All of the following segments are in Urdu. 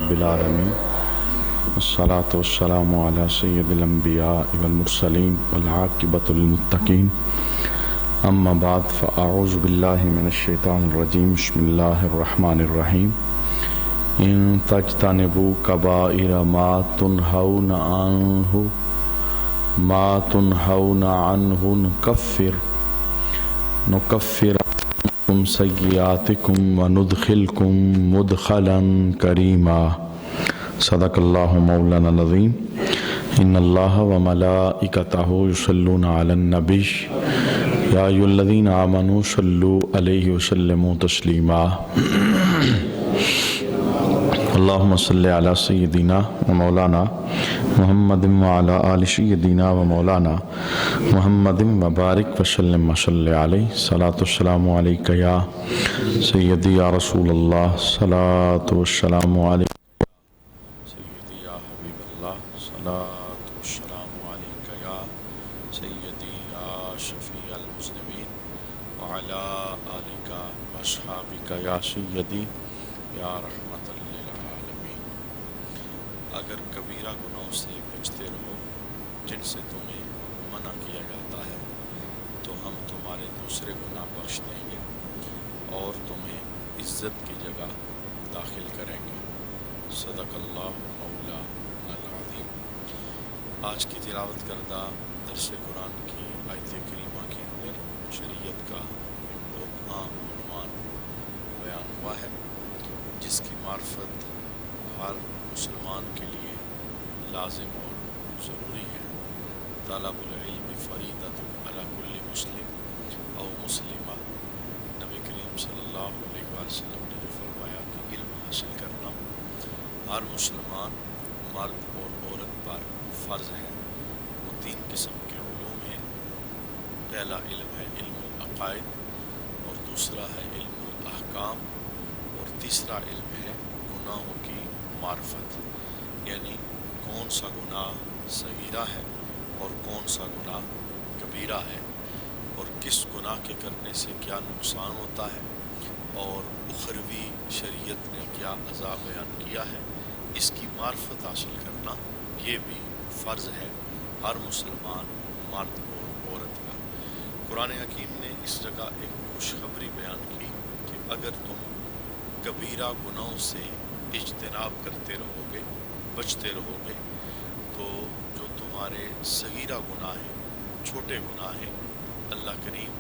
رب العالمین والصلاة والسلام علی سید الانبیاء والمرسلین والعاقبۃ للمتقین اما بعد فاعوذ باللہ من الشیطان الرجیم بسم اللہ الرحمن الرحیم ان تجتنبوا کبائر ما تنہون عنہ نکفر عنکم سیئاتکم وندخلکم مدخلا کریما صدق اللہ مولانا العظیم ان اللہ وملائکتہ یصلون علی النبی یا ایھا الذین آمنوا صلوا علیہ وسلموا تسلیما اللہم صلی علی سیدنا و مولانا محمد وعلی آل سیدنا و مولانا محمد وبارک وسلم وصلی علیہ صلاۃ والسلام علیک یا سیدی یا رسول اللہ صلاۃ والسلام علیک سیدی یا حبیب اللہ صلاۃ والسلام علیک یا سیدی یا شفیع المذنبین وعلی آلک واصحابک یا سیدی یا رحمت للعالمین۔ اگر کبیرہ گناہوں سے بچتے رہو جن سے تمہیں منع کیا جاتا ہے تو ہم تمہارے دوسرے گناہ بخش دیں گے اور تمہیں عزت کی جگہ داخل کریں گے۔ صدق اللہ مولانا العظیم۔ آج کی تلاوت کردہ درس قرآن کی آیت کریمہ کے اندر شریعت کا ایک بہت عام عنوان بیان ہوا ہے جس کی معرفت ہر مسلمان کے لیے لازم اور ضروری ہے۔ طلب العلم فریضۃ علی کل مسلم او مسلمہ۔ نبی کریم صلی اللہ علیہ وسلم نے جو فرمایا کہ علم حاصل کرنا ہر مسلمان مرد اور عورت پر فرض ہے۔ وہ تین قسم کے علوم ہیں۔ پہلا علم ہے علم العقائد، اور دوسرا ہے علم الاحکام، اور تیسرا علم ہے گناہوں کی معرفت، یعنی کون سا گناہ صغیرہ ہے اور کون سا گناہ کبیرہ ہے، اور کس گناہ کے کرنے سے کیا نقصان ہوتا ہے، اور اخروی شریعت نے کیا عذاب بیان کیا ہے۔ اس کی معرفت حاصل کرنا یہ بھی فرض ہے ہر مسلمان مرد اور عورت پر۔ قرآن حکیم نے اس جگہ ایک خوشخبری بیان کی کہ اگر تم کبیرہ گناہوں سے اجتناب کرتے رہو گے، بچتے رہو گے، تو جو تمہارے صغیرہ گناہ ہیں، چھوٹے گناہ ہیں، اللہ کریم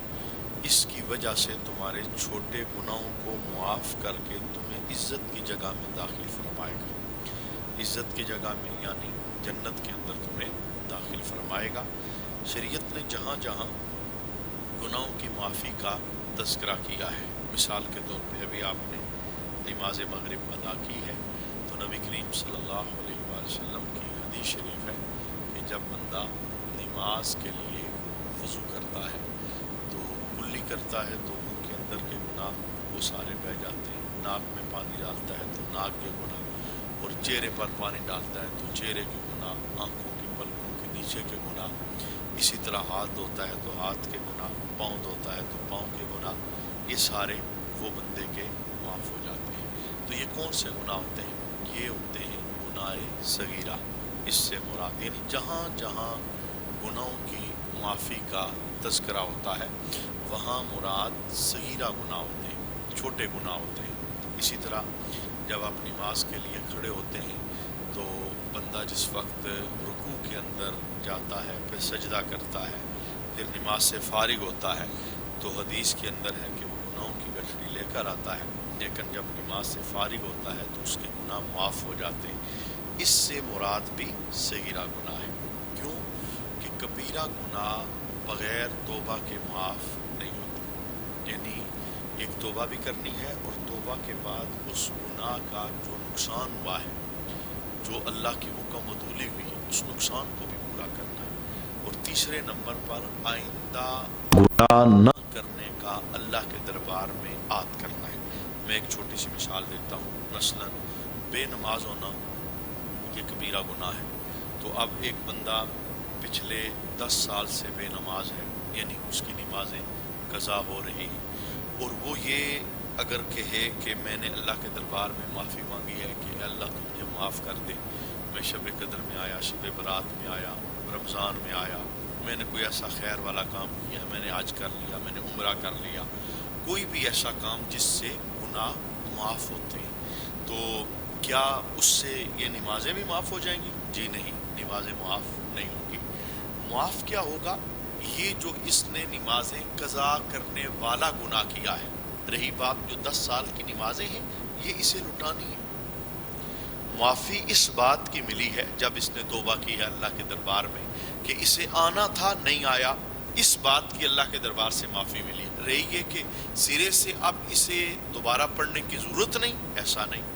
اس کی وجہ سے تمہارے چھوٹے گناہوں کو معاف کر کے تمہیں عزت کی جگہ میں داخل فرمائے گا۔ عزت کی جگہ میں یعنی جنت کے اندر تمہیں داخل فرمائے گا۔ شریعت نے جہاں جہاں گناہوں کی معافی کا تذکرہ کیا ہے، مثال کے طور پہ ابھی آپ نے نماز مغرب ادا کی ہے تو نبی کریم صلی اللہ علیہ وسلم کی حدیث شریف ہے کہ جب بندہ نماز کے لیے وضو کرتا ہے تو کلی کرتا ہے تو ان کے اندر کے گناہ وہ سارے بہہ جاتے ہیں۔ ناک میں پانی ڈالتا ہے تو ناک کے گناہ، اور چہرے پر پانی ڈالتا ہے تو چہرے کے گناہ، آنکھوں کی پلکوں کے نیچے کے گناہ، اسی طرح ہاتھ دھوتا ہے تو ہاتھ کے گناہ، پاؤں دھوتا ہے تو پاؤں کے گناہ، یہ سارے وہ بندے کے معاف ہو جاتے ہیں۔ تو یہ کون سے گناہ ہوتے ہیں؟ یہ ہوتے ہیں گناہ صغیرہ۔ اس سے مراد یعنی جہاں جہاں گناہوں کی معافی کا تذکرہ ہوتا ہے وہاں مراد صغیرہ گناہ ہوتے ہیں، چھوٹے گناہ ہوتے ہیں۔ اسی طرح جب آپ نماز کے لیے کھڑے ہوتے ہیں تو بندہ جس وقت رکوع کے اندر جاتا ہے، پھر سجدہ کرتا ہے، پھر نماز سے فارغ ہوتا ہے تو حدیث کے اندر ہے کہ وہ گناہوں کی گٹھڑی لے کر آتا ہے، لیکن جب نماز سے فارغ ہوتا ہے تو اس کے گناہ معاف ہو جاتے ہیں۔ اس سے مراد بھی صغیرہ گناہ ہے۔ کیوں کہ کبیرہ گناہ بغیر توبہ کے معاف نہیں ہوتے، یعنی ایک توبہ بھی کرنی ہے اور توبہ کے بعد اس گناہ کا جو نقصان ہوا ہے، جو اللہ کی حکم عدولی ہوئی ہے، اس نقصان کو بھی پورا کرنا ہے، اور تیسرے نمبر پر آئندہ گناہ نہ کرنے کا اللہ کے دربار میں عہد کرنا ہے۔ میں ایک چھوٹی سی مثال دیتا ہوں۔ مثلا بے نماز ہونا یہ کبیرہ گناہ ہے، تو اب ایک بندہ پچھلے 10 سال سے بے نماز ہے، یعنی اس کی نمازیں قضا ہو رہی ہیں، اور وہ یہ اگر کہے کہ میں نے اللہ کے دربار میں معافی مانگی ہے کہ اللہ تو مجھے معاف کر دے۔ میں شب قدر میں آیا، شب برات میں آیا، رمضان میں آیا، میں نے کوئی ایسا خیر والا کام کیا، میں نے حج کر لیا، میں نے عمرہ کر لیا، کوئی بھی ایسا کام جس سے گناہ معاف ہوتے ہیں، تو کیا اس سے یہ نمازیں بھی معاف ہو جائیں گی؟ جی نہیں، نمازیں معاف نہیں ہوں گی۔ معاف کیا ہوگا؟ یہ جو اس نے نمازیں قضا کرنے والا گناہ کیا ہے۔ رہی بات جو 10 سال کی نمازیں ہیں، یہ اسے لٹانی ہے۔ معافی اس بات کی ملی ہے جب اس نے توبہ کی ہے اللہ کے دربار میں کہ اسے آنا تھا نہیں آیا، اس بات کی اللہ کے دربار سے معافی ملی ہے۔ رہی یہ کہ سرے سے اب اسے دوبارہ پڑھنے کی ضرورت نہیں، ایسا نہیں۔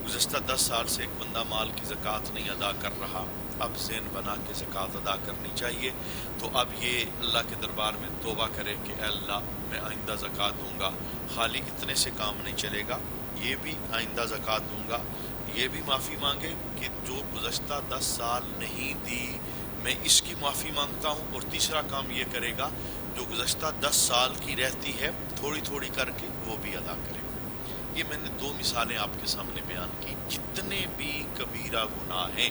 گزشتہ 10 سال سے ایک بندہ مال کی زکوٰۃ نہیں ادا کر رہا، اب ذہن بنا کے زکوٰۃ ادا کرنی چاہیے، تو اب یہ اللہ کے دربار میں توبہ کرے کہ اے اللہ میں آئندہ زکوٰۃ دوں گا۔ خالی اتنے سے کام نہیں چلے گا، یہ بھی آئندہ زکوٰۃ دوں گا، یہ بھی معافی مانگے کہ جو گزشتہ 10 سال نہیں دی میں اس کی معافی مانگتا ہوں، اور تیسرا کام یہ کرے گا جو گزشتہ 10 سال کی رہتی ہے تھوڑی تھوڑی کر کے وہ بھی ادا کرے۔ یہ میں نے 2 مثالیں آپ کے سامنے بیان کی۔ جتنے بھی کبیرہ گناہ ہیں،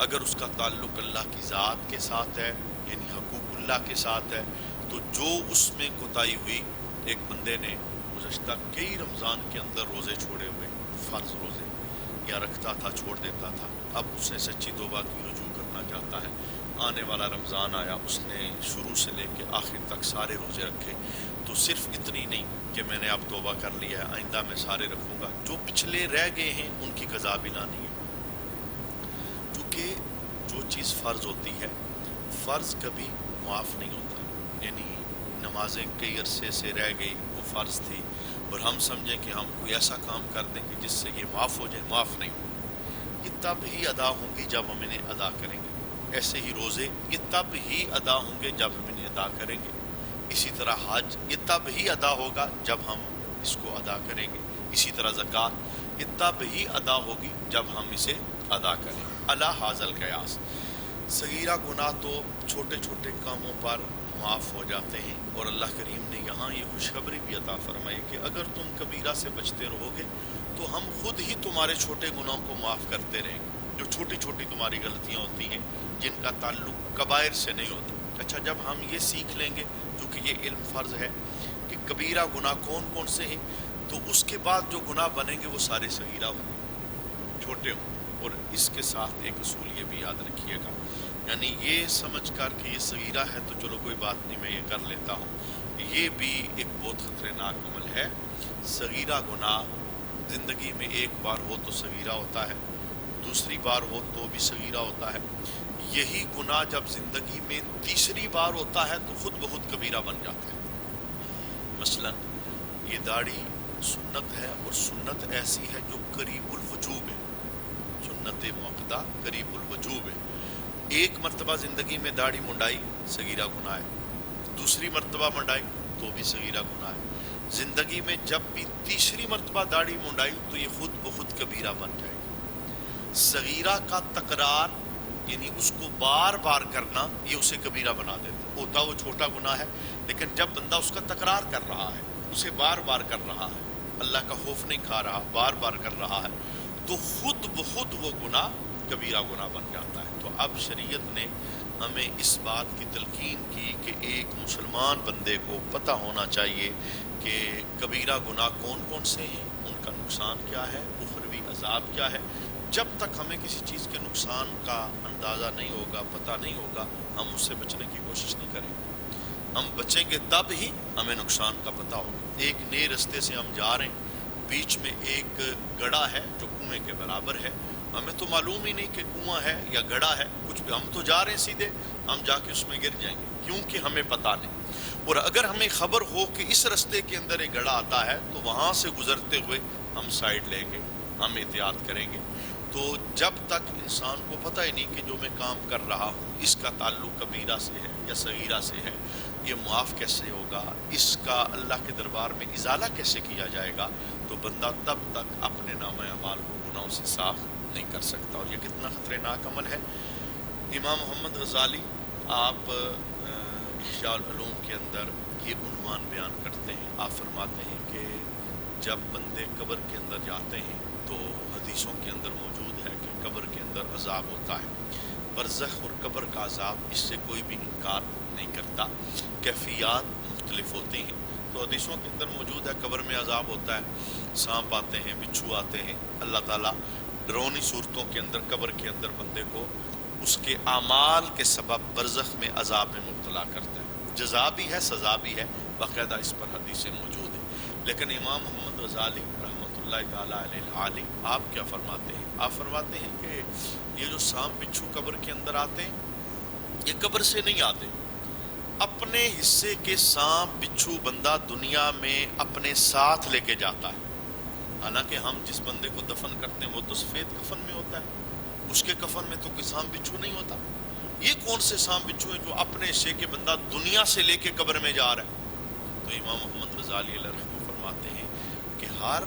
اگر اس کا تعلق اللہ کی ذات کے ساتھ ہے، یعنی حقوق اللہ کے ساتھ ہے، تو جو اس میں کوتاہی ہوئی، ایک بندے نے گزشتہ کئی رمضان کے اندر روزے چھوڑے ہوئے، فرض روزے، یا رکھتا تھا چھوڑ دیتا تھا، اب اس نے سچی توبہ کی، رجوع کرنا چاہتا ہے، آنے والا رمضان آیا، اس نے شروع سے لے کے آخر تک سارے روزے رکھے، تو صرف اتنی نہیں کہ میں نے اب توبہ کر لیا ہے، آئندہ میں سارے رکھوں گا، جو پچھلے رہ گئے ہیں ان کی قضا بھی لانی ہے۔ کیونکہ جو چیز فرض ہوتی ہے، فرض کبھی معاف نہیں ہوتا، یعنی نمازیں کئی عرصے سے رہ گئی، وہ فرض تھی، اور ہم سمجھیں کہ ہم کوئی ایسا کام کر دیں کہ جس سے یہ معاف ہو جائے، معاف نہیں ہو، یہ تب ہی ادا ہوں گی جب ہم انہیں ادا کریں گے۔ ایسے ہی روزے یہ تب ہی ادا ہوں گے جب ہم انہیں ادا کریں گے۔ اسی طرح حج یہ تب ہی ادا ہوگا جب ہم اس کو ادا کریں گے۔ اسی طرح زکوٰۃ یہ تب ہی ادا ہوگی جب ہم اسے ادا کریں۔ الا حاذل قیاس، صغیرہ گناہ تو چھوٹے چھوٹے کاموں پر معاف ہو جاتے ہیں، اور اللہ کریم نے یہاں یہ خوشخبری بھی عطا فرمائی کہ اگر تم کبیرہ سے بچتے رہو گے تو ہم خود ہی تمہارے چھوٹے گناہوں کو معاف کرتے رہیں گے۔ جو چھوٹی چھوٹی تمہاری غلطیاں ہوتی ہیں جن کا تعلق کبائر سے نہیں ہوتا۔ اچھا، جب ہم یہ سیکھ لیں گے، چونکہ یہ علم فرض ہے کہ کبیرہ گناہ کون کون سے ہیں، تو اس کے بعد جو گناہ بنیں گے وہ سارے صغیرہ ہوں، چھوٹے ہوں۔ اور اس کے ساتھ ایک اصول یہ بھی یاد رکھیے گا، یعنی یہ سمجھ کر کہ یہ صغیرہ ہے تو چلو کوئی بات نہیں میں یہ کر لیتا ہوں، یہ بھی ایک بہت خطرناک عمل ہے۔ صغیرہ گناہ زندگی میں ایک بار ہو تو صغیرہ ہوتا ہے، دوسری بار ہو تو بھی صغیرہ ہوتا ہے، یہی گناہ جب زندگی میں تیسری بار ہوتا ہے تو خود بخود کبیرہ بن جاتا ہے۔ مثلا یہ داڑھی سنت ہے، اور سنت ایسی ہے جو قریب الوجوب ہے، سنت موقدہ قریب الوجوب ہے۔ ایک مرتبہ زندگی میں داڑھی منڈائی صغیرہ گناہ ہے، دوسری مرتبہ منڈائی تو بھی صغیرہ گناہ ہے، زندگی میں جب بھی تیسری مرتبہ داڑھی منڈائی تو یہ خود بخود کبیرہ بن جائے گا۔ صغیرہ کا تکرار یعنی اس کو بار بار کرنا یہ اسے کبیرہ بنا دیتا ہوتا، وہ چھوٹا گناہ ہے، لیکن جب بندہ اس کا تکرار کر رہا ہے، اسے بار بار کر رہا ہے، اللہ کا خوف نہیں کھا رہا، بار بار کر رہا ہے، تو خود بخود وہ گناہ کبیرہ گناہ بن جاتا ہے۔ تو اب شریعت نے ہمیں اس بات کی تلقین کی کہ ایک مسلمان بندے کو پتہ ہونا چاہیے کہ کبیرہ گناہ کون کون سے ہیں، ان کا نقصان کیا ہے، اخروی عذاب کیا ہے۔ جب تک ہمیں کسی چیز کے نقصان کا اندازہ نہیں ہوگا، پتہ نہیں ہوگا، ہم اس سے بچنے کی کوشش نہیں کریں گے۔ ہم بچیں گے تب ہی ہمیں نقصان کا پتہ ہوگا۔ ایک نئے رستے سے ہم جا رہے ہیں، بیچ میں ایک گڑھا ہے جو کنویں کے برابر ہے، ہمیں تو معلوم ہی نہیں کہ کنواں ہے یا گڑھا ہے، کچھ بھی، ہم تو جا رہے ہیں سیدھے، ہم جا کے اس میں گر جائیں گے کیونکہ ہمیں پتہ نہیں۔ اور اگر ہمیں خبر ہو کہ اس رستے کے اندر ایک گڑھا آتا ہے تو وہاں سے گزرتے ہوئے ہم سائڈ لیں گے، ہم احتیاط کریں گے۔ تو جب تک انسان کو پتہ ہی نہیں کہ جو میں کام کر رہا ہوں اس کا تعلق کبیرہ سے ہے یا صغیرہ سے ہے، یہ معاف کیسے ہوگا، اس کا اللہ کے دربار میں ازالہ کیسے کیا جائے گا، تو بندہ تب تک اپنے نامہ اعمال کو گناہوں سے صاف نہیں کر سکتا۔ اور یہ کتنا خطرناک عمل ہے۔ امام محمد غزالی آپ احیاء العلوم کے اندر یہ عنوان بیان کرتے ہیں، آپ فرماتے ہیں کہ جب بندے قبر کے اندر جاتے ہیں تو حدیثوں کے اندر موجود عذاب ہوتا ہے۔ برزخ اور قبر کا عذاب، اس سے کوئی بھی انکار نہیں کرتا۔ کیفیات مختلف ہوتی ہیں، تو حدیثوں کے اندر موجود ہے قبر میں عذاب ہوتا ہے، سانپ آتے ہیں، بچھو آتے ہیں۔ اللہ تعالیٰ ڈرونی صورتوں کے اندر قبر کے اندر بندے کو اس کے اعمال کے سبب برزخ میں عذاب میں مبتلا کرتا ہے۔ جزا بھی ہے، سزا بھی ہے، باقاعدہ اس پر حدیثیں موجود ہیں۔ لیکن امام محمد غزالی رحمۃ اللہ تعالیٰ علیہ آپ کیا فرماتے ہیں؟ آپ فرماتے ہیں کہ یہ جو سانپ بچھو قبر کے اندر آتے ہیں، یہ قبر سے نہیں آتے، اپنے حصے کے سانپ بچھو بندہ دنیا میں اپنے ساتھ لے کے جاتا ہے۔ حالانکہ ہم جس بندے کو دفن کرتے ہیں وہ تو سفید کفن میں ہوتا ہے، اس کے کفن میں تو کوئی سانپ بچھو نہیں ہوتا۔ یہ کون سے سانپ بچھو ہیں جو اپنے حصے کے بندہ دنیا سے لے کے قبر میں جا رہا ہے؟ تو امام محمد غزالی علیہ رحمہ فرماتے ہیں کہ ہر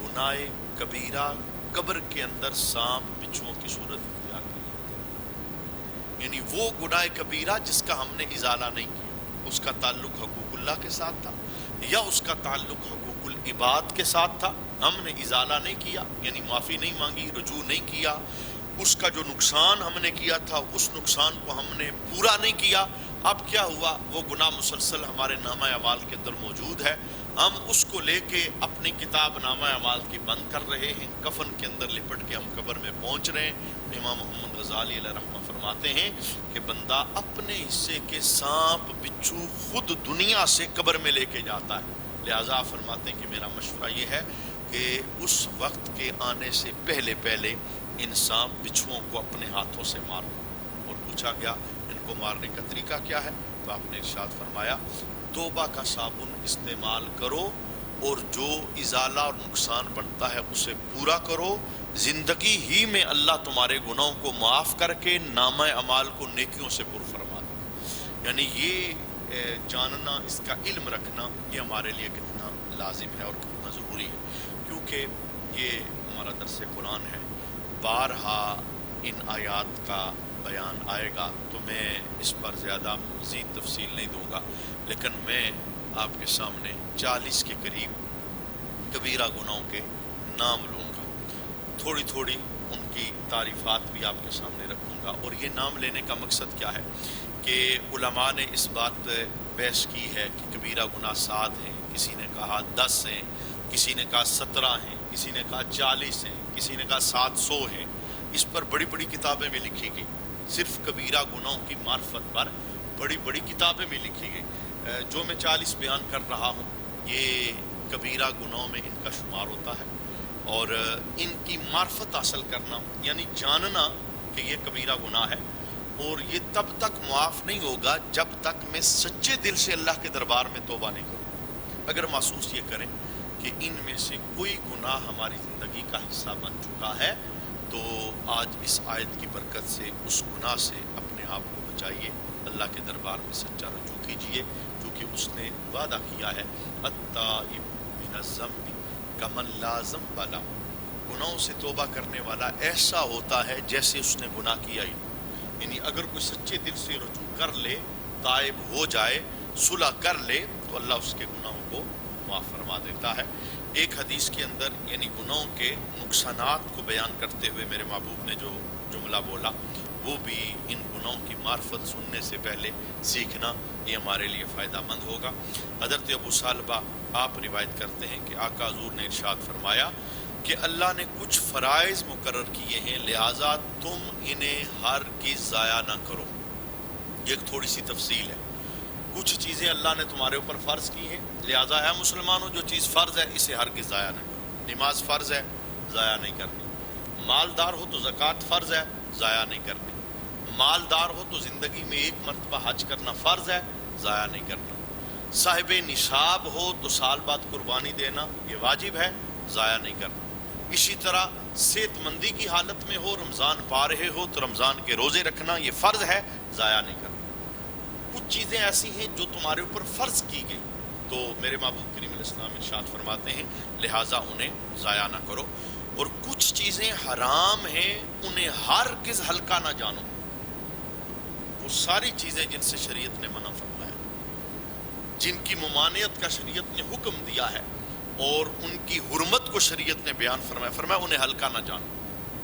گناہ کبیرہ قبر کے اندر سانپ بچھوؤں کی صورت اختیار کی، یعنی وہ گناہ کبیرہ جس کا ہم نے ازالہ نہیں کیا، اس کا تعلق حقوق اللہ کے ساتھ تھا یا اس کا تعلق حقوق العباد کے ساتھ تھا، ہم نے ازالہ نہیں کیا، یعنی معافی نہیں مانگی، رجوع نہیں کیا، اس کا جو نقصان ہم نے کیا تھا اس نقصان کو ہم نے پورا نہیں کیا۔ اب کیا ہوا؟ وہ گناہ مسلسل ہمارے نامہ اعمال کے اندر موجود ہے، ہم اس کو لے کے اپنی کتاب نامہ اعمال کی بند کر رہے ہیں، کفن کے اندر لپٹ کے ہم قبر میں پہنچ رہے ہیں۔ امام محمد غزالی علیہ رحمہ فرماتے ہیں کہ بندہ اپنے حصے کے سانپ بچھو خود دنیا سے قبر میں لے کے جاتا ہے۔ لہٰذا فرماتے ہیں کہ میرا مشورہ یہ ہے کہ اس وقت کے آنے سے پہلے پہلے ان سانپ بچھوؤں کو اپنے ہاتھوں سے مارو۔ اور پوچھا گیا ان کو مارنے کا طریقہ کیا ہے؟ تو آپ نے ارشاد فرمایا توبہ کا صابن استعمال کرو اور جو ازالہ اور نقصان بنتا ہے اسے پورا کرو، زندگی ہی میں اللہ تمہارے گناہوں کو معاف کر کے نامہ اعمال کو نیکیوں سے پر فرما دے۔ یعنی یہ جاننا، اس کا علم رکھنا، یہ ہمارے لیے کتنا لازم ہے اور کتنا ضروری ہے، کیونکہ یہ ہمارا درس قرآن ہے، بارہا ان آیات کا بیان آئے گا تو میں اس پر زیادہ مزید تفصیل نہیں دوں گا، لیکن میں آپ کے سامنے 40 کے قریب کبیرہ گناہوں کے نام لوں گا، تھوڑی تھوڑی ان کی تعریفات بھی آپ کے سامنے رکھوں گا۔ اور یہ نام لینے کا مقصد کیا ہے کہ علماء نے اس بات بحث کی ہے کہ کبیرہ گناہ 7 ہیں، کسی نے کہا 10 ہیں، کسی نے کہا 17 ہیں، کسی نے کہا 40 ہیں، کسی نے کہا 700 ہیں۔ اس پر بڑی بڑی کتابیں بھی لکھی گئی، صرف کبیرہ گناہوں کی معرفت پر بڑی بڑی کتابیں بھی لکھی گئی۔ جو میں 40 بیان کر رہا ہوں یہ کبیرہ گناہوں میں ان کا شمار ہوتا ہے، اور ان کی معرفت حاصل کرنا یعنی جاننا کہ یہ کبیرہ گناہ ہے، اور یہ تب تک معاف نہیں ہوگا جب تک میں سچے دل سے اللہ کے دربار میں توبہ نہیں کروں۔ اگر محسوس یہ کریں کہ ان میں سے کوئی گناہ ہماری زندگی کا حصہ بن چکا ہے تو آج اس آیت کی برکت سے اس گناہ سے اپنے آپ کو بچائیے، اللہ کے دربار میں سچا رجوع کیجیے، کیونکہ اس نے وعدہ کیا ہے التائب من الذنب کمن لا ذنب لہ، گناہوں سے توبہ کرنے والا ایسا ہوتا ہے جیسے اس نے گناہ کیا ہی نہیں۔ یعنی اگر کوئی سچے دل سے رجوع کر لے، تائب ہو جائے، صلح کر لے تو اللہ اس کے گناہوں کو معاف فرما دیتا ہے۔ ایک حدیث کے اندر یعنی گناہوں کے نقصانات کو بیان کرتے ہوئے میرے محبوب نے جو جملہ بولا وہ بھی ان گناہوں کی معرفت سننے سے پہلے سیکھنا، یہ ہمارے لیے فائدہ مند ہوگا۔ حضرت ابو ثعلبہ آپ روایت کرتے ہیں کہ آقا حضور نے ارشاد فرمایا کہ اللہ نے کچھ فرائض مقرر کیے ہیں، لہٰذا تم انہیں ہرگز ضائع نہ کرو۔ یہ ایک تھوڑی سی تفصیل ہے، کچھ چیزیں اللہ نے تمہارے اوپر فرض کی ہیں، لہٰذا اے مسلمانوں جو چیز فرض ہے اسے ہرگز ضائع نہ کرو۔ نماز فرض ہے، ضائع نہیں کرنی۔ مالدار ہو تو زکوٰۃ فرض ہے، ضائع نہیں کرنی۔ مالدار ہو تو زندگی میں ایک مرتبہ حج کرنا فرض ہے، ضائع نہیں کرنا۔ صاحب نصاب ہو تو سال بعد قربانی دینا یہ واجب ہے، ضائع نہیں کرنا۔ اسی طرح صحت مندی کی حالت میں ہو، رمضان پا رہے ہو تو رمضان کے روزے رکھنا یہ فرض ہے، ضائع نہیں کرنا۔ کچھ چیزیں ایسی ہیں جو تمہارے اوپر فرض کی گئی تو میرے محبوب کریم علیہ السلام ارشاد فرماتے ہیں لہٰذا انہیں ضائع نہ کرو، اور کچھ چیزیں حرام ہیں انہیں ہرگز ہلکا نہ جانو۔ وہ ساری چیزیں جن سے شریعت نے منع فرمایا، جن کی ممانعت کا شریعت نے حکم دیا ہے اور ان کی حرمت کو شریعت نے بیان فرمایا، انہیں ہلکا نہ جانو۔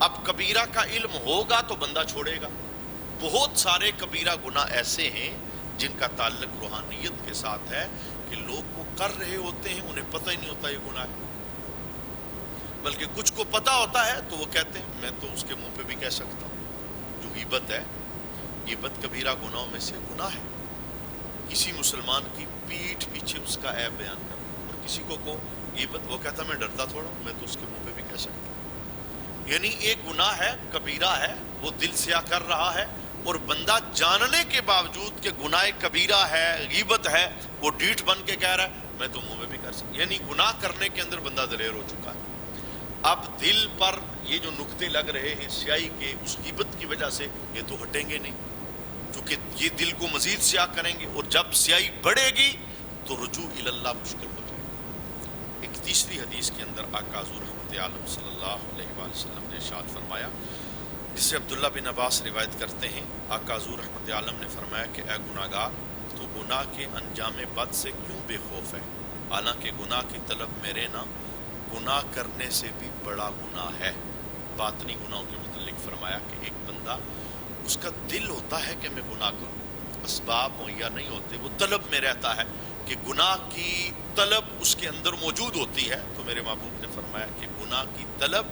اب کبیرہ کا علم ہوگا تو بندہ چھوڑے گا. بہت سارے کبیرہ گناہ ایسے ہیں جن کا تعلق روحانیت کے ساتھ ہے کہ لوگ وہ کر رہے ہوتے ہیں، انہیں پتہ ہی نہیں ہوتا یہ گناہ ہے، بلکہ کچھ کو پتہ ہوتا ہے تو وہ کہتے ہیں میں تو اس کے منہ پہ بھی کہہ سکتا ہوں. جو غیبت ہے، غیبت کبیرہ گناہوں میں سے گناہ ہے. کسی مسلمان کی پیٹھ پیچھے اس کا عیب بیان کرنا، اور کسی کو غیبت، وہ کہتا میں ڈرتا تھوڑا، میں تو اس کے منہ پہ بھی کہہ سکتا ہوں. یعنی ایک گناہ ہے، کبیرہ ہے، وہ دل سیاہ کر رہا ہے، اور بندہ جاننے کے باوجود کہ گناہ کبیرہ ہے، غیبت ہے، وہ ڈیٹھ بن کے کہہ رہا ہے میں تو منہ میں بھی کر سکتا. یعنی گناہ کرنے کے اندر بندہ دلیر ہو چکا ہے. اب دل پر یہ جو نقطے لگ رہے ہیں سیاہی کے، اس غیبت کی وجہ سے یہ تو ہٹیں گے نہیں، کیونکہ یہ دل کو مزید سیاہ کریں گے، اور جب سیاہی بڑھے گی تو رجوع اللہ مشکل ہو جائے گا. ایک تیسری حدیث کے اندر آقا حضور رحمت عالم صلی اللہ علیہ وآلہ وسلم نے ارشاد فرمایا، جس سے عبداللہ بن عباس روایت کرتے ہیں، آقا حضور رحمت عالم نے فرمایا کہ اے گناہگار، تو گناہ کے انجام بد سے کیوں بے خوف ہے؟ حالانکہ گناہ کی طلب میرے نہ گناہ کرنے سے بھی بڑا گناہ ہے. باطنی گناہوں کے متعلق فرمایا کہ ایک بندہ، اس کا دل ہوتا ہے کہ میں گناہ کروں، اسباب مہیا نہیں ہوتے، وہ طلب میں رہتا ہے کہ گناہ کی طلب اس کے اندر موجود ہوتی ہے. تو میرے محبوب نے فرمایا کہ گناہ کی طلب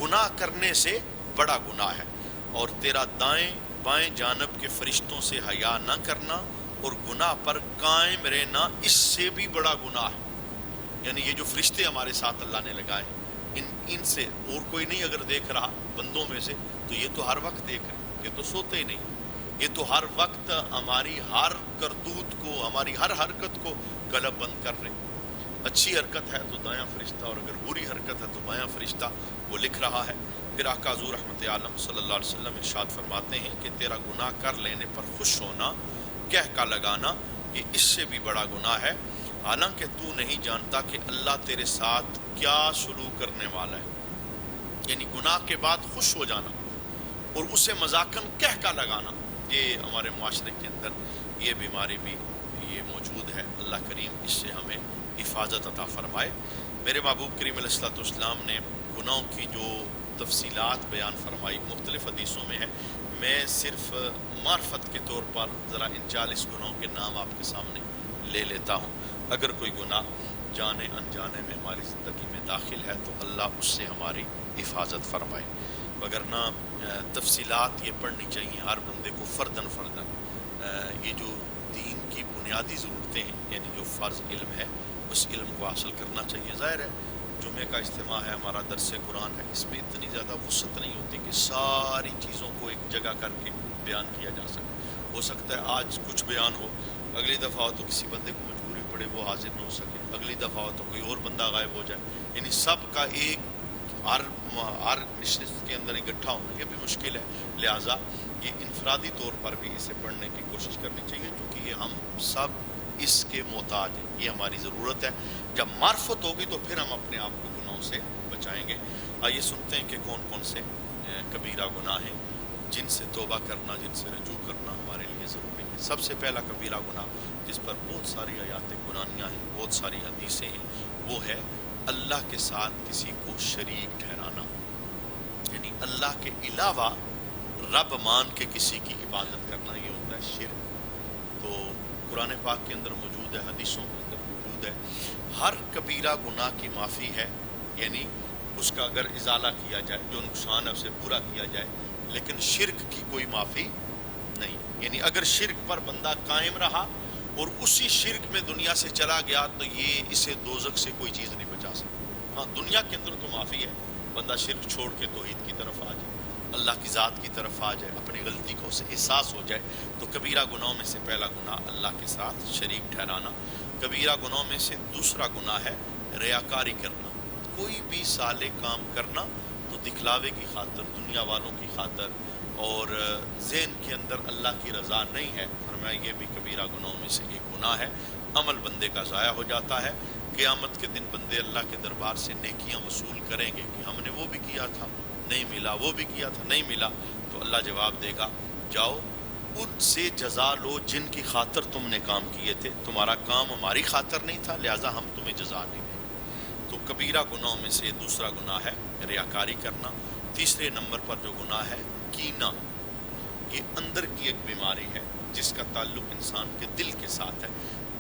گناہ کرنے سے بڑا گناہ ہے، اور تیرا دائیں بائیں جانب کے فرشتوں سے حیا نہ کرنا اور گناہ پر قائم رہنا اس سے بھی بڑا گناہ ہے. یعنی یہ جو فرشتے ہمارے ساتھ اللہ نے لگائے، ان سے اور کوئی نہیں اگر دیکھ رہا بندوں میں سے، تو یہ تو ہر وقت دیکھ رہے، یہ تو سوتے ہی نہیں، یہ تو ہر وقت ہماری ہر کرتوت کو، ہماری ہر حرکت کو قلب بند کر رہے. اچھی حرکت ہے تو دایاں فرشتہ، اور اگر بری حرکت ہے تو بایاں فرشتہ وہ لکھ رہا ہے. پھر آقا حضور رحمت عالم صلی اللہ علیہ وسلم ارشاد فرماتے ہیں کہ تیرا گناہ کر لینے پر خوش ہونا، کہہ کا لگانا، یہ اس سے بھی بڑا گناہ ہے، حالانکہ تو نہیں جانتا کہ اللہ تیرے ساتھ کیا سلوک کرنے والا ہے. یعنی گناہ کے بعد خوش ہو جانا اور اسے مذاقاً کہہ کا لگانا، یہ ہمارے معاشرے کے اندر یہ بیماری بھی یہ موجود ہے. اللہ کریم اس سے ہمیں حفاظت عطا فرمائے. میرے محبوب کریم علیہ الصلوۃ والسلام نے گناہوں کی جو تفصیلات بیان فرمائی مختلف حدیثوں میں ہے. میں صرف معرفت کے طور پر ذرا ان 40 گناہوں کے نام آپ کے سامنے لے لیتا ہوں. اگر کوئی گناہ جانے انجانے میں ہماری زندگی میں داخل ہے تو اللہ اس سے ہماری حفاظت فرمائے، وگرنہ تفصیلات یہ پڑھنی چاہیے ہر بندے کو فرداً فرداً. یہ جو دین کی بنیادی ضرورتیں ہیں، یعنی جو فرض علم ہے، اس علم کو حاصل کرنا چاہیے. ظاہر ہے جمعہ کا اجتماع ہے، ہمارا درس قرآن ہے، اس میں اتنی زیادہ وسعت نہیں ہوتی کہ ساری چیزوں کو ایک جگہ کر کے بیان کیا جا سکے. ہو سکتا ہے آج کچھ بیان ہو، اگلی دفعہ ہو تو کسی بندے کو مجبوری پڑے وہ حاضر نہ ہو سکے، اگلی دفعہ ہو تو کوئی اور بندہ غائب ہو جائے. یعنی سب کا ایک ہر نشست کے اندر اکٹھا ہونا یہ بھی مشکل ہے. لہٰذا یہ انفرادی طور پر بھی اسے پڑھنے کی کوشش کرنی چاہیے، کیونکہ یہ ہم سب اس کے محتاج ہیں، یہ ہماری ضرورت ہے. جب معرفت ہوگی تو پھر ہم اپنے آپ کو گناہوں سے بچائیں گے. آئیے سنتے ہیں کہ کون کون سے کبیرہ گناہ ہیں جن سے توبہ کرنا، جن سے رجوع کرنا ہمارے لیے ضروری ہے. سب سے پہلا کبیرہ گناہ جس پر بہت ساری آیات قرآنیاں ہیں، بہت ساری حدیثیں ہیں، وہ ہے اللہ کے ساتھ کسی کو شریک ٹھہرانا. یعنی اللہ کے علاوہ رب مان کے کسی کی عبادت کرنا، یہ ہوتا ہے شرک. تو قرآن پاک کے اندر موجود ہے، حدیثوں کے اندر موجود ہے. ہر کبیرہ گناہ کی معافی ہے، یعنی اس کا اگر ازالہ کیا جائے، جو نقصان ہے اسے پورا کیا جائے، لیکن شرک کی کوئی معافی نہیں. یعنی اگر شرک پر بندہ قائم رہا اور اسی شرک میں دنیا سے چلا گیا تو یہ اسے دوزخ سے کوئی چیز نہیں بچا سکتی. ہاں دنیا کے اندر تو معافی ہے، بندہ شرک چھوڑ کے توحید کی طرف آ جائے، اللہ کی ذات کی طرف آ جائے، اپنی غلطی کو اسے احساس ہو جائے. تو کبیرہ گناہوں میں سے پہلا گناہ اللہ کے ساتھ شریک ٹھہرانا. کبیرہ گناہوں میں سے دوسرا گناہ ہے ریاکاری کرنا. کوئی بھی صالح کام کرنا تو دکھلاوے کی خاطر، دنیا والوں کی خاطر، اور ذہن کے اندر اللہ کی رضا نہیں ہے. فرمایا یہ بھی کبیرہ گناہوں میں سے ایک گناہ ہے. عمل بندے کا ضائع ہو جاتا ہے. قیامت کے دن بندے اللہ کے دربار سے نیکیاں وصول کریں گے کہ ہم نے وہ بھی کیا تھا نہیں ملا، وہ بھی کیا تھا نہیں ملا. تو اللہ جواب دے گا جاؤ ان سے جزا لو جن کی خاطر تم نے کام کیے تھے، تمہارا کام ہماری خاطر نہیں تھا لہٰذا ہم تمہیں جزا دیں گے. تو کبیرہ گناہوں میں سے دوسرا گناہ ہے ریاکاری کرنا. تیسرے نمبر پر جو گناہ ہے کینہ، یہ اندر کی ایک بیماری ہے جس کا تعلق انسان کے دل کے ساتھ ہے۔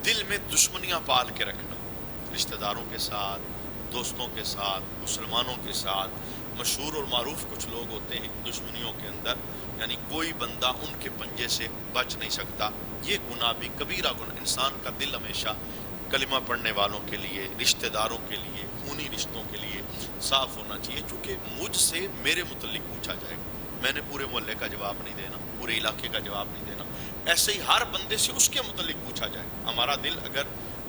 دل میں دشمنیاں پال کے رکھنا، رشتہ داروں کے ساتھ، دوستوں کے ساتھ، مسلمانوں کے ساتھ۔ مشہور اور معروف کچھ لوگ ہوتے ہیں دشمنیوں کے اندر، یعنی کوئی بندہ ان کے پنجے سے بچ نہیں سکتا۔ یہ گناہ بھی کبیرہ گناہ۔ انسان کا دل ہمیشہ کلمہ پڑھنے والوں کے لیے، رشتہ داروں کے لیے، خونی رشتوں کے لیے صاف ہونا چاہیے، چونکہ مجھ سے میرے متعلق پوچھا جائے گا، میں نے پورے محلے کا جواب نہیں دینا، پورے علاقے کا جواب نہیں دینا، ایسے ہی ہر بندے سے اس کے متعلق پوچھا جائے گا۔ ہمارا دل اگر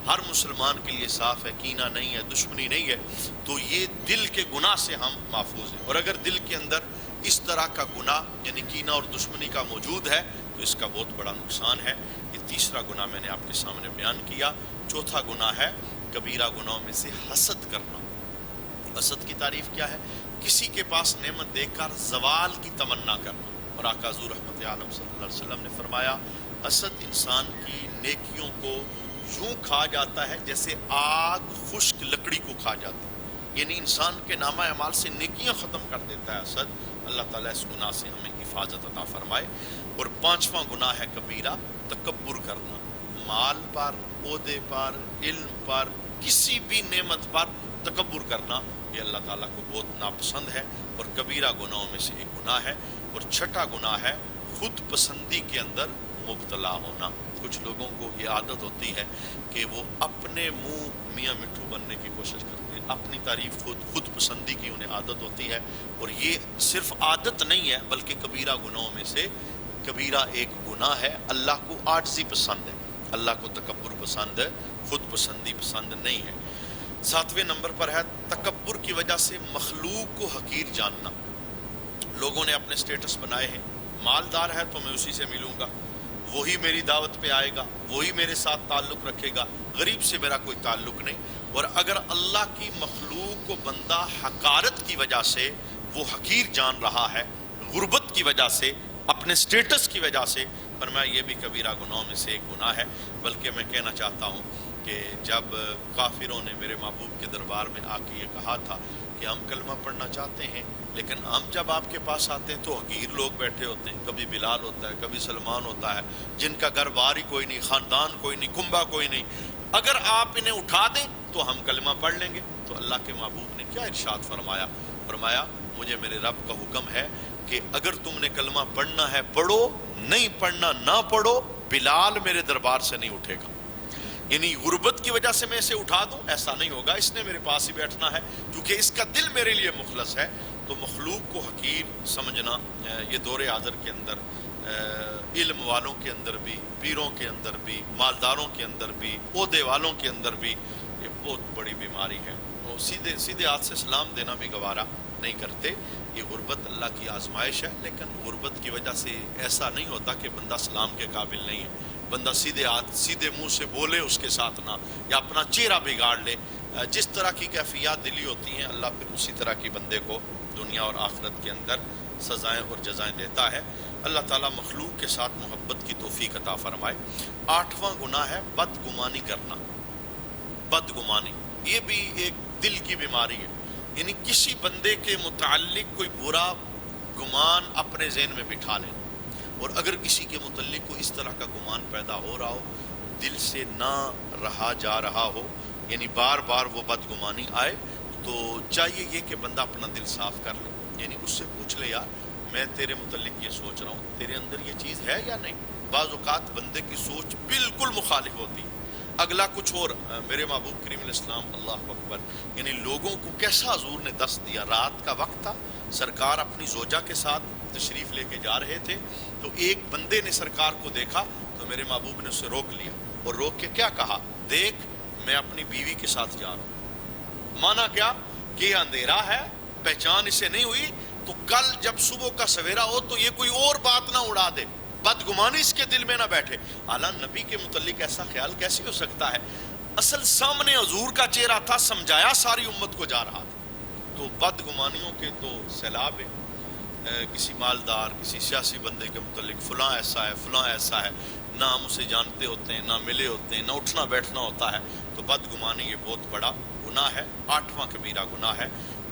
ہر مسلمان کے لیے صاف ہے، کینہ نہیں ہے، دشمنی نہیں ہے، تو یہ دل کے گناہ سے ہم محفوظ ہیں۔ اور اگر دل کے اندر اس طرح کا گناہ یعنی کینہ اور دشمنی کا موجود ہے تو اس کا بہت بڑا نقصان ہے۔ یہ تیسرا گناہ میں نے آپ کے سامنے بیان کیا۔ چوتھا گناہ ہے کبیرہ گناہوں میں سے حسد کرنا۔ حسد کی تعریف کیا ہے؟ کسی کے پاس نعمت دیکھ کر زوال کی تمنا کرنا۔ اور آقا حضور رحمت عالم صلی اللہ علیہ وسلم نے فرمایا حسد انسان کی نیکیوں کو یوں کھا جاتا ہے جیسے آگ خشک لکڑی کو کھا جاتا ہے، یعنی انسان کے نامہ اعمال سے نیکیاں ختم کر دیتا ہے حسد۔ اللہ تعالیٰ اس گناہ سے ہمیں حفاظت عطا فرمائے۔ اور پانچواں گناہ ہے کبیرہ تکبر کرنا، مال پر، عہدے پر، علم پر، کسی بھی نعمت پر تکبر کرنا، یہ اللہ تعالیٰ کو بہت ناپسند ہے اور کبیرہ گناہوں میں سے ایک گناہ ہے۔ اور چھٹا گناہ ہے خود پسندی کے اندر مبتلا ہونا۔ کچھ لوگوں کو یہ عادت ہوتی ہے کہ وہ اپنے منہ میاں مٹھو بننے کی کوشش کرتے ہیں، اپنی تعریف خود پسندی کی انہیں عادت ہوتی ہے، اور یہ صرف عادت نہیں ہے بلکہ کبیرہ گناہوں میں سے کبیرہ ایک گناہ ہے۔ اللہ کو عاجزی پسند ہے، اللہ کو تکبر پسند ہے، خود پسندی پسند نہیں ہے۔ ساتویں نمبر پر ہے تکبر کی وجہ سے مخلوق کو حقیر جاننا۔ لوگوں نے اپنے سٹیٹس بنائے ہیں، مالدار ہے تو میں اسی سے ملوں گا، وہی میری دعوت پہ آئے گا، وہی میرے ساتھ تعلق رکھے گا، غریب سے میرا کوئی تعلق نہیں۔ اور اگر اللہ کی مخلوق کو بندہ حقارت کی وجہ سے وہ حقیر جان رہا ہے، غربت کی وجہ سے، اپنے سٹیٹس کی وجہ سے، فرمایا یہ بھی کبیرہ گناہوں میں سے ایک گناہ ہے۔ بلکہ میں کہنا چاہتا ہوں کہ جب کافروں نے میرے محبوب کے دربار میں آ کے یہ کہا تھا کہ ہم کلمہ پڑھنا چاہتے ہیں لیکن ہم جب آپ کے پاس آتے ہیں تو حقیر لوگ بیٹھے ہوتے ہیں، کبھی بلال ہوتا ہے، کبھی سلمان ہوتا ہے، جن کا گھر بار ہی کوئی نہیں، خاندان کوئی نہیں، کنبہ کوئی نہیں، اگر آپ انہیں اٹھا دیں تو ہم کلمہ پڑھ لیں گے۔ تو اللہ کے محبوب نے کیا ارشاد فرمایا؟ فرمایا مجھے میرے رب کا حکم ہے کہ اگر تم نے کلمہ پڑھنا ہے پڑھو، نہیں پڑھنا نہ پڑھو، بلال میرے دربار سے نہیں اٹھے گا۔ یعنی غربت کی وجہ سے میں اسے اٹھا دوں، ایسا نہیں ہوگا، اس نے میرے پاس ہی بیٹھنا ہے کیونکہ اس کا دل میرے لیے مخلص ہے۔ تو مخلوق کو حقیر سمجھنا یہ دور حاضر کے اندر علم والوں کے اندر بھی، پیروں کے اندر بھی، مالداروں کے اندر بھی، عہدے والوں کے اندر بھی یہ بہت بڑی بیماری ہے۔ وہ سیدھے ہاتھ سے سلام دینا بھی گوارا نہیں کرتے۔ یہ غربت اللہ کی آزمائش ہے، لیکن غربت کی وجہ سے ایسا نہیں ہوتا کہ بندہ سلام کے قابل نہیں ہے۔ بندہ سیدھے ہاتھ سیدھے منہ سے بولے اس کے ساتھ نہ، یا اپنا چہرہ بگاڑ لے، جس طرح کی کیفیات دلی ہوتی ہیں اللہ پھر اسی طرح کی بندے کو دنیا اور آخرت کے اندر سزائیں اور جزائیں دیتا ہے۔ اللہ تعالیٰ مخلوق کے ساتھ محبت کی توفیق عطا فرمائے۔ آٹھواں گناہ ہے بدگمانی کرنا۔ بدگمانی یہ بھی ایک دل کی بیماری ہے، یعنی کسی بندے کے متعلق کوئی برا گمان اپنے ذہن میں بٹھا لینا، اور اگر کسی کے متعلق کوئی اس طرح کا گمان پیدا ہو رہا ہو، دل سے نہ رہا جا رہا ہو، یعنی بار بار وہ بدگمانی آئے، تو چاہیے یہ کہ بندہ اپنا دل صاف کر لے، یعنی اس سے پوچھ لے یار میں تیرے متعلق یہ سوچ رہا ہوں، تیرے اندر یہ چیز ہے یا نہیں؟ بعض اوقات بندے کی سوچ بالکل مخالف ہوتی ہے، اگلا کچھ اور۔ میرے محبوب کریم علیہ السلام، اللہ اکبر، یعنی لوگوں کو کیسا حضور نے دست دیا۔ رات کا وقت تھا، سرکار اپنی زوجہ کے ساتھ تشریف لے کے جا رہے تھے، تو ایک بندے نے سرکار کو دیکھا تو میرے محبوب نے اسے روک لیا، اور روک کے کیا کہا؟ دیکھ میں اپنی بیوی کے ساتھ جا رہا ہوں۔ مانا کیا کہ یہ اندھیرا ہے، پہچان اسے نہیں ہوئی، تو کل جب صبح کا سویرا ہو تو یہ کوئی اور بات نہ اڑا دے، بدگمانی اس کے دل میں نہ بیٹھے۔ اعلیٰ نبی کے متعلق ایسا خیال کیسے ہو سکتا ہے؟ اصل سامنے حضور کا چہرہ تھا، سمجھایا ساری امت کو جا رہا تھا۔ تو بدگمانیوں کے تو سیلاب ہے، کسی مالدار کسی سیاسی بندے کے متعلق فلاں ایسا ہے، فلاں ایسا ہے، نہ ہم اسے جانتے ہوتے ہیں، نہ ملے ہوتے ہیں، نہ اٹھنا بیٹھنا ہوتا ہے، تو بدگمانی یہ بہت بڑا گناہ ہے، آٹھواں کبیرہ گناہ ہے۔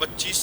25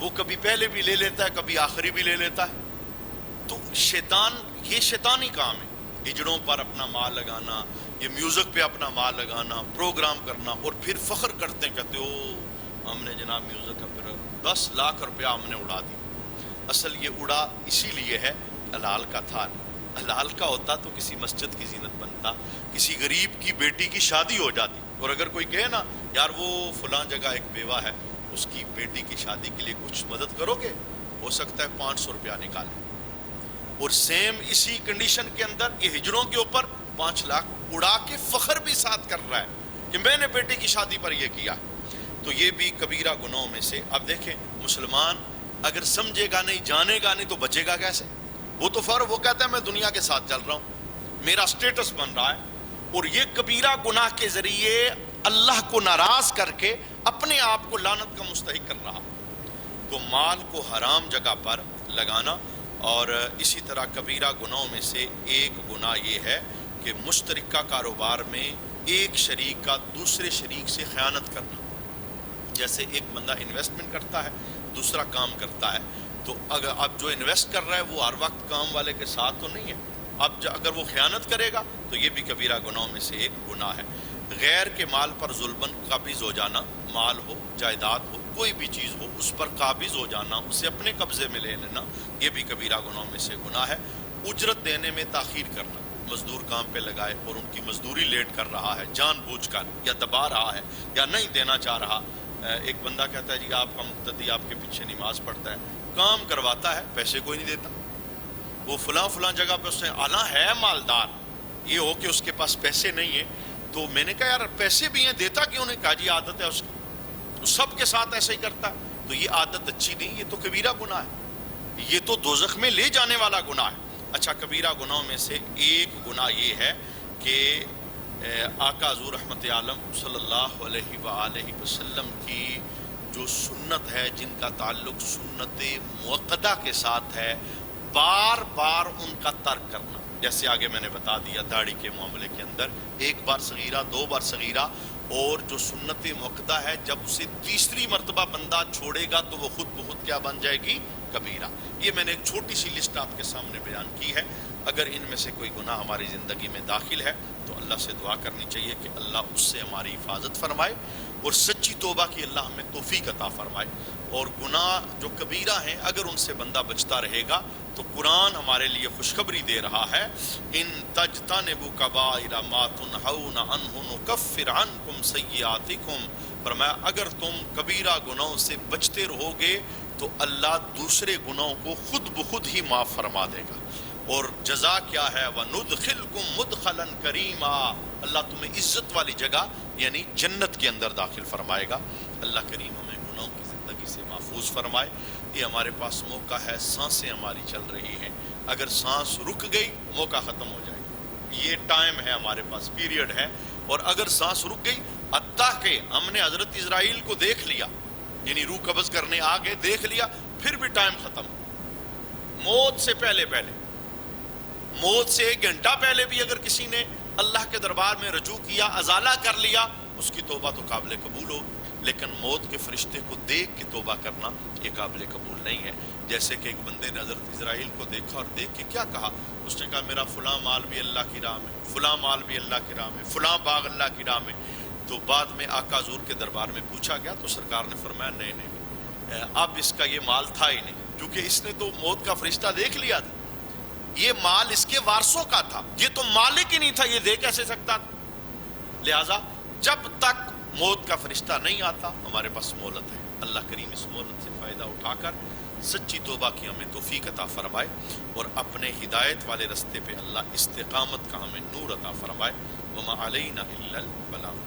وہ کبھی پہلے بھی لے لیتا ہے، کبھی آخری بھی لے لیتا ہے. تو شیطان، یہ شیطانی کام ہے، ہجڑوں پر اپنا مال لگانا، یہ میوزک پہ اپنا مال لگانا، پروگرام کرنا، اور پھر فخر کرتے کہتے ہم نے جناب میوزک کا پھر 10 لاکھ روپیہ ہم نے اڑا دی. اصل یہ اڑا اسی لیے ہے، حلال کا تھا. حلال کا ہوتا تو کسی مسجد کی زینت بنتا، کسی غریب کی بیٹی کی شادی ہو جاتی. اور اگر کوئی کہے نا یار وہ فلاں جگہ ایک بیوہ ہے، اس کی بیٹی کی شادی کے لیے کچھ مدد کرو گے، ہو سکتا ہے 500 روپیہ نکالے. اور سیم اسی کنڈیشن کے اندر یہ ہجڑوں کے اوپر 5 لاکھ اڑا کے فخر بھی ساتھ کر رہا ہے کہ میں نے بیٹے کی شادی پر یہ کیا. تو یہ بھی کبیرہ گناہوں میں سے. اب دیکھیں مسلمان اگر سمجھے گا نہیں، جانے گا نہیں، تو بچے گا کیسے؟ وہ تو وہ کہتا ہے میں دنیا کے ساتھ چل رہا ہوں، میرا سٹیٹس بن رہا ہے. اور یہ کبیرہ گناہ کے ذریعے اللہ کو ناراض کر کے اپنے آپ کو لعنت کا مستحق کر رہا. تو مال کو حرام جگہ پر لگانا. اور اسی طرح کبیرہ گناہوں میں سے ایک گناہ یہ ہے کہ مشترکہ کاروبار میں ایک شریک کا دوسرے شریک سے خیانت کرنا. جیسے ایک بندہ انویسٹمنٹ کرتا ہے، دوسرا کام کرتا ہے، تو اب جو انویسٹ کر رہا ہے وہ ہر وقت کام والے کے ساتھ تو نہیں ہے. اب اگر وہ خیانت کرے گا تو یہ بھی کبیرہ گناہوں میں سے ایک گناہ ہے. غیر کے مال پر ظلماً قابض ہو جانا، مال ہو، جائیداد ہو، کوئی بھی چیز ہو، اس پر قابض ہو جانا، اسے اپنے قبضے میں لے لینا، یہ بھی کبیرہ گناہوں میں سے گناہ ہے. اجرت دینے میں تاخیر کرنا، مزدور کام پہ لگائے اور ان کی مزدوری لیٹ کر رہا ہے جان بوجھ کر، یا دبا رہا ہے یا نہیں دینا چاہ رہا. ایک بندہ کہتا ہے جی آپ کا مقتدی آپ کے پیچھے نماز پڑھتا ہے، کام کرواتا ہے، پیسے کوئی نہیں دیتا. وہ فلاں جگہ پہ اس نے اعلیٰ ہے مالدار، یہ ہو کہ اس کے پاس پیسے نہیں ہیں. تو میں نے کہا یار پیسے بھی ہیں، دیتا کیوں نہیں؟ کہا جی عادت ہے اس کی، تو سب کے ساتھ ایسے ہی کرتا ہے. تو یہ عادت اچھی نہیں، یہ تو کبیرہ گناہ ہے، یہ تو دوزخ میں لے جانے والا گناہ ہے. اچھا، کبیرہ گناہوں میں سے ایک گناہ یہ ہے کہ آقا حضور رحمت عالم صلی اللہ علیہ وآلہ وسلم کی جو سنت ہے، جن کا تعلق سنت موقدہ کے ساتھ ہے، بار بار ان کا ترک کرنا. جیسے آگے میں نے بتا دیا داڑھی کے معاملے کے اندر 1 بار صغیرہ، 2 بار صغیرہ. اور جو سنت موقدہ ہے جب اسے تیسری مرتبہ بندہ چھوڑے گا تو وہ خود بخود کیا بن جائے گی؟ کبیرہ. یہ میں نے ایک چھوٹی سی لسٹ آپ کے سامنے بیان کی ہے. اگر ان میں سے کوئی گناہ ہماری زندگی میں داخل ہے تو اللہ سے دعا کرنی چاہیے کہ اللہ اس سے ہماری حفاظت فرمائے اور سچی توبہ کی اللہ ہمیں توفیق عطا فرمائے. اور گناہ جو کبیرہ ہیں اگر ان سے بندہ بچتا رہے گا تو قرآن ہمارے لیے خوشخبری دے رہا ہے، ان تجتنبوا کبائر ما تنہون عنہ نکفر عنکم سیئاتکم. فرمایا اگر تم کبیرہ گناہوں سے بچتے رہو گے تو اللہ دوسرے گناہوں کو خود بخود ہی معاف فرما دے گا. اور جزا کیا ہے؟ وَنُدْخِلْكُمْ مُدْخَلًا كَرِيمًا، اللہ تمہیں عزت والی جگہ یعنی جنت کے اندر داخل فرمائے گا. اللہ کریم ہمیں گناہوں کی زندگی سے محفوظ فرمائے. یہ ہمارے پاس موقع ہے، سانسیں ہماری چل رہی ہیں، اگر سانس رک گئی موقع ختم ہو جائے گا. یہ ٹائم ہے ہمارے پاس، پیریڈ ہے. اور اگر سانس رک گئی، حتیٰ کہ ہم نے حضرت اسرائیل کو دیکھ لیا، یعنی روح قبض کرنے آگے دیکھ لیا، پھر بھی ٹائم ختم. موت سے پہلے موت سے 1 گھنٹہ پہلے بھی اگر کسی نے اللہ کے دربار میں رجوع کیا، ازالہ کر لیا، اس کی توبہ تو قابل قبول ہو. لیکن موت کے فرشتے کو دیکھ کے توبہ کرنا یہ قابل قبول نہیں ہے. جیسے کہ ایک بندے نے حضرت اسرائیل کو دیکھا اور دیکھ کے کیا کہا؟ اس نے کہا میرا فلاں مال بھی اللہ کی راہ میں، فلاں مال بھی اللہ کی راہ میں، فلاں باغ اللہ کی راہ میں. تو بعد میں آقا حضور کے دربار میں پوچھا گیا تو سرکار نے فرمایا نہیں، اب اس کا یہ مال تھا ہی نہیں، کیونکہ اس نے تو موت کا فرشتہ دیکھ لیا تھا. یہ مال اس کے وارثوں کا تھا، یہ تو مالک ہی نہیں تھا، یہ دے کیسے سکتا تھا؟ لہٰذا جب تک موت کا فرشتہ نہیں آتا ہمارے پاس مہلت ہے. اللہ کریم اس مہلت سے فائدہ اٹھا کر سچی توبہ کی ہمیں توفیق عطا فرمائے اور اپنے ہدایت والے رستے پہ اللہ استقامت کا ہمیں نور عطا فرمائے. وما علینا الا البلاغ.